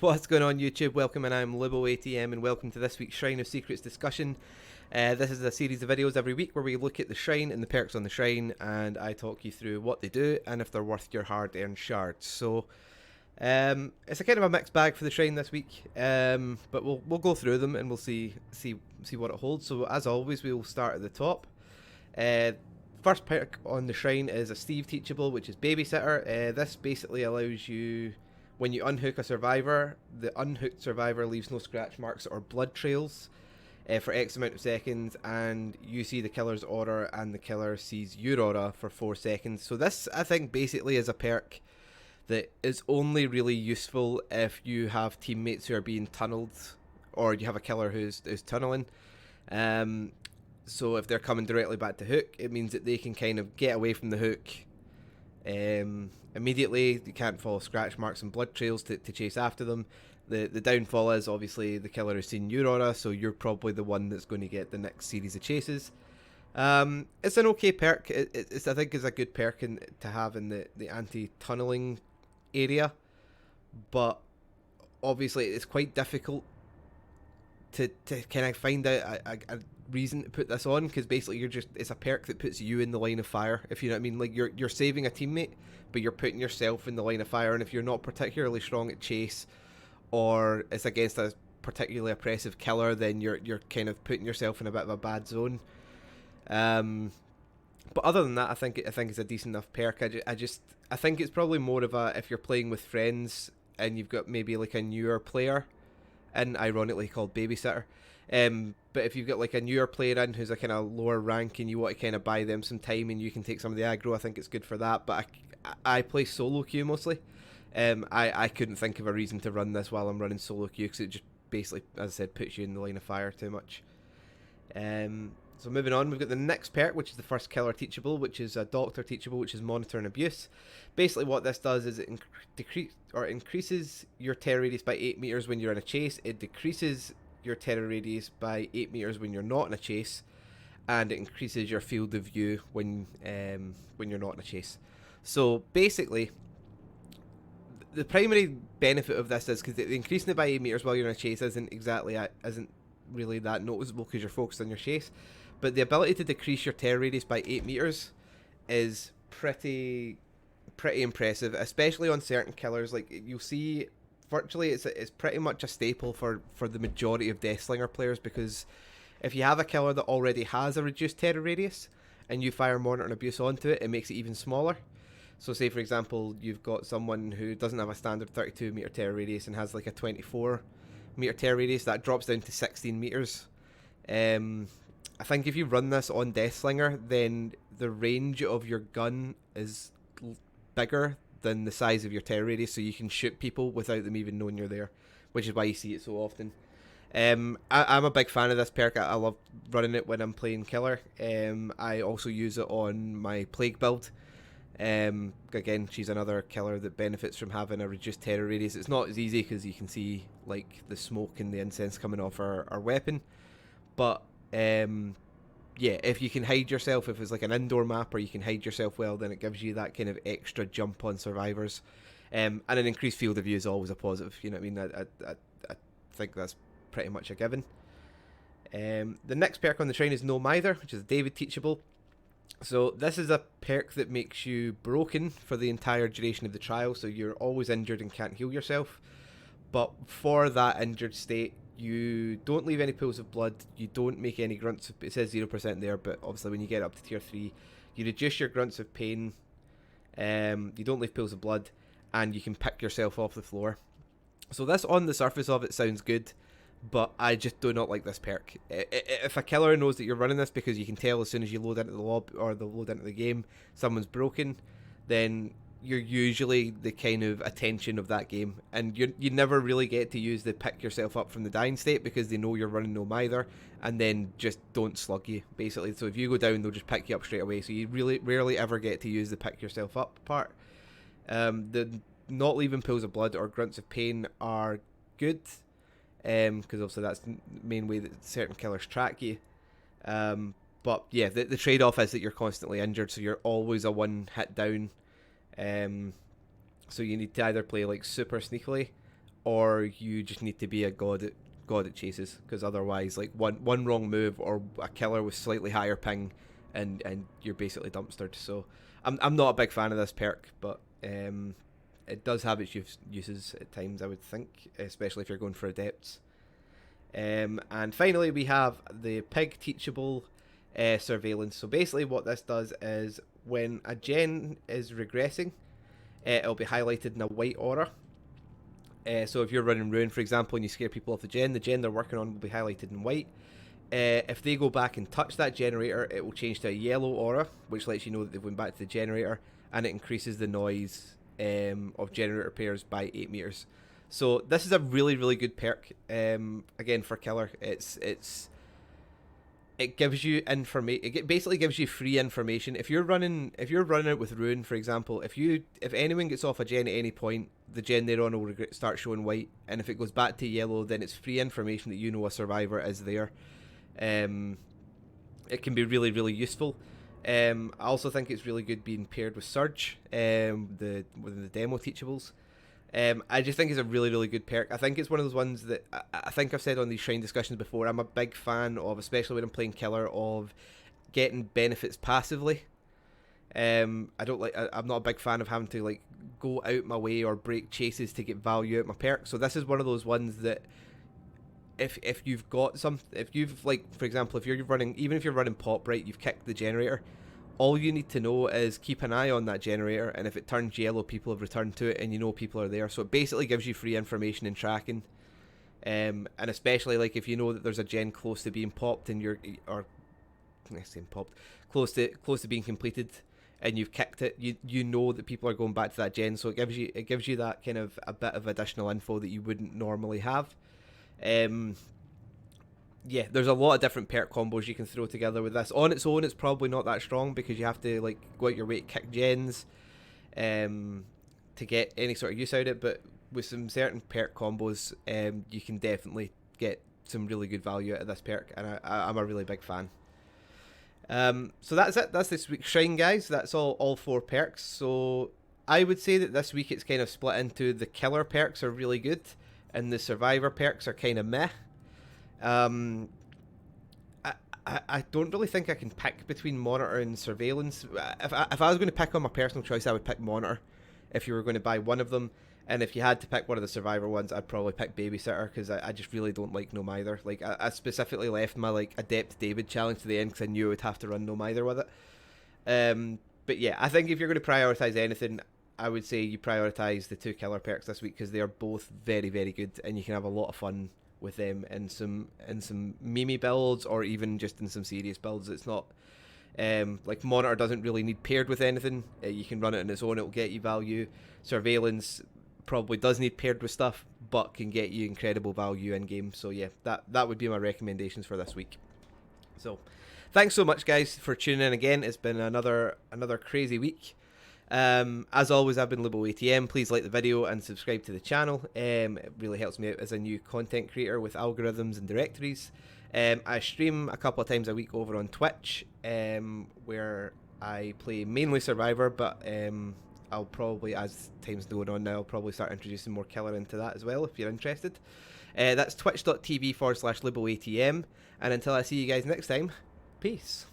What's going on YouTube? Welcome, and I'm LiboATM, and welcome to this week's Shrine of Secrets discussion. This is a series of videos every week where we look at the shrine and the perks on the shrine, and I talk you through what they do and if they're worth your hard-earned shards. So it's a kind of a mixed bag for the shrine this week, but we'll go through them and we'll see what it holds. So as always, we will start at the top. First perk on the shrine is a Steve teachable, which is Babysitter. This basically allows you, when you unhook a survivor, the unhooked survivor leaves no scratch marks or blood trails for X amount of seconds, and you see the killer's aura and the killer sees your aura for 4 seconds. So this, I think, basically is a perk that is only really useful if you have teammates who are being tunneled, or you have a killer who's tunneling. So if they're coming directly back to hook, it means that they can kind of get away from the hook immediately. You can't follow scratch marks and blood trails to chase after them. The downfall is obviously the killer has seen your aura, so you're probably the one that's going to get the next series of chases. It's an okay perk. It's I think is a good perk to have in the anti-tunneling area, but obviously it's quite difficult to kind of find out a reason to put this on, because basically it's a perk that puts you in the line of fire, if you know what I mean. Like you're saving a teammate, but you're putting yourself in the line of fire, and if you're not particularly strong at chase, or it's against a particularly oppressive killer, then you're kind of putting yourself in a bit of a bad zone. But other than that, I think it's a decent enough perk. I think it's probably more of a, if you're playing with friends and you've got maybe like a newer player, and ironically called Babysitter. But if you've got like a newer player in who's a kind of lower rank and you want to kind of buy them some time and you can take some of the aggro, I think it's good for that. But I play solo queue mostly. I couldn't think of a reason to run this while I'm running solo queue, because it just basically, as I said, puts you in the line of fire too much. So moving on, we've got the next perk, which is the first killer teachable, which is a doctor teachable, which is monitor and abuse. Basically what this does is it increases your terror radius by 8 meters when you're in a chase. It decreases your terror radius by 8 meters when you're not in a chase, and it increases your field of view when you're not in a chase. So basically, the primary benefit of this is because increasing it by 8 meters while you're in a chase isn't really that noticeable because you're focused on your chase. But the ability to decrease your terror radius by 8 meters is pretty impressive, especially on certain killers. Like you'll see, virtually it's pretty much a staple for the majority of Deathslinger players, because if you have a killer that already has a reduced terror radius and you fire monitor and abuse onto it, it makes it even smaller. So say for example you've got someone who doesn't have a standard 32 meter terror radius and has like a 24 meter terror radius, that drops down to 16 meters. I think if you run this on Deathslinger, then the range of your gun is bigger than the size of your terror radius, so you can shoot people without them even knowing you're there, which is why you see it so often. I'm a big fan of this perk. I love running it when I'm playing killer. I also use it on my plague build. Again, she's another killer that benefits from having a reduced terror radius. It's not as easy because you can see like the smoke and the incense coming off our weapon, but yeah, if you can hide yourself, if it's like an indoor map or you can hide yourself well, then it gives you that kind of extra jump on survivors. And an increased field of view is always a positive, you know what I mean? I think that's pretty much a given. The next perk on the shrine is No Mither, which is David teachable. So this is a perk that makes you broken for the entire duration of the trial, so you're always injured and can't heal yourself. But for that injured state, you don't leave any pools of blood, you don't make any grunts of, it says 0% there, but obviously when you get up to tier 3, you reduce your grunts of pain, you don't leave pools of blood, and you can pick yourself off the floor. So this, on the surface of it, sounds good, but I just do not like this perk. If a killer knows that you're running this, because you can tell as soon as you load into the lobby or the load into the game someone's broken, then you're usually the kind of attention of that game, and you never really get to use the pick yourself up from the dying state, because they know you're running No Mither and then just don't slug you basically. So if you go down, they'll just pick you up straight away, so you really rarely ever get to use the pick yourself up part. The not leaving pools of blood or grunts of pain are good, because obviously that's the main way that certain killers track you. But yeah, the trade-off is that you're constantly injured, so you're always a one hit down. So you need to either play like super sneakily, or you just need to be a god at chases, because otherwise, like one wrong move or a killer with slightly higher ping, and you're basically dumpstered. So I'm not a big fan of this perk, but it does have its uses at times, I would think, especially if you're going for adepts. And finally, we have the pig teachable surveillance. So basically, what this does is when a gen is regressing, it'll be highlighted in a white aura. So if you're running Ruin, for example, and you scare people off the gen they're working on will be highlighted in white. If they go back and touch that generator, it will change to a yellow aura, which lets you know that they've went back to the generator, and it increases the noise of generator pairs by 8 meters. So this is a really, really good perk. Again, for killer, it gives you information. It basically gives you free information. If you're running it with Ruin, for example, if anyone gets off a gen at any point, the gen they're on will start showing white, and if it goes back to yellow, then it's free information that you know a survivor is there. It can be really, really useful. I also think it's really good being paired with Surge, within the demo teachables. I just think it's a really, really good perk. I think it's one of those ones that I think I've said on these shrine discussions before. I'm a big fan of, especially when I'm playing killer, of getting benefits passively. I'm not a big fan of having to like go out my way or break chases to get value out my perk. So this is one of those ones that if you've like, for example, if you're running pop, right, you've kicked the generator. All you need to know is keep an eye on that generator, and if it turns yellow, people have returned to it, and you know people are there. So it basically gives you free information and tracking. And especially like if you know that there's a gen close to being popped, and close to being completed, and you've kicked it, you know that people are going back to that gen. So it gives you that kind of a bit of additional info that you wouldn't normally have. Yeah, there's a lot of different perk combos you can throw together with this. On its own, it's probably not that strong because you have to like go out your way to kick gens to get any sort of use out of it. But with some certain perk combos, you can definitely get some really good value out of this perk, and I'm a really big fan. So that's it. That's this week's shrine, guys. That's all 4 perks. So I would say that this week it's kind of split into the killer perks are really good, and the survivor perks are kind of meh. I don't really think I can pick between monitor and surveillance. If I was going to pick on my personal choice, I would pick monitor if you were going to buy one of them. And if you had to pick one of the survivor ones, I'd probably pick Babysitter, because I just really don't like No Mither. Like I specifically left my like Adept David challenge to the end because I knew I would have to run No Mither with it. But yeah, I think if you're going to prioritize anything, I would say you prioritize the 2 killer perks this week, because they are both very, very good, and you can have a lot of fun with them in some meme builds, or even just in some serious builds. It's not like monitor doesn't really need paired with anything. You can run it on its own, it'll get you value. Surveillance probably does need paired with stuff, but can get you incredible value in game. So yeah, that would be my recommendations for this week. So thanks so much, guys, for tuning in again. It's been another crazy week. As always, I've been LiboATM. Please like the video and subscribe to the channel. It really helps me out as a new content creator with algorithms and directories. I stream a couple of times a week over on Twitch, where I play mainly Survivor, but I'll probably, as time's going on now, I'll probably start introducing more killer into that as well if you're interested. That's twitch.tv/LiboATM. And until I see you guys next time, peace.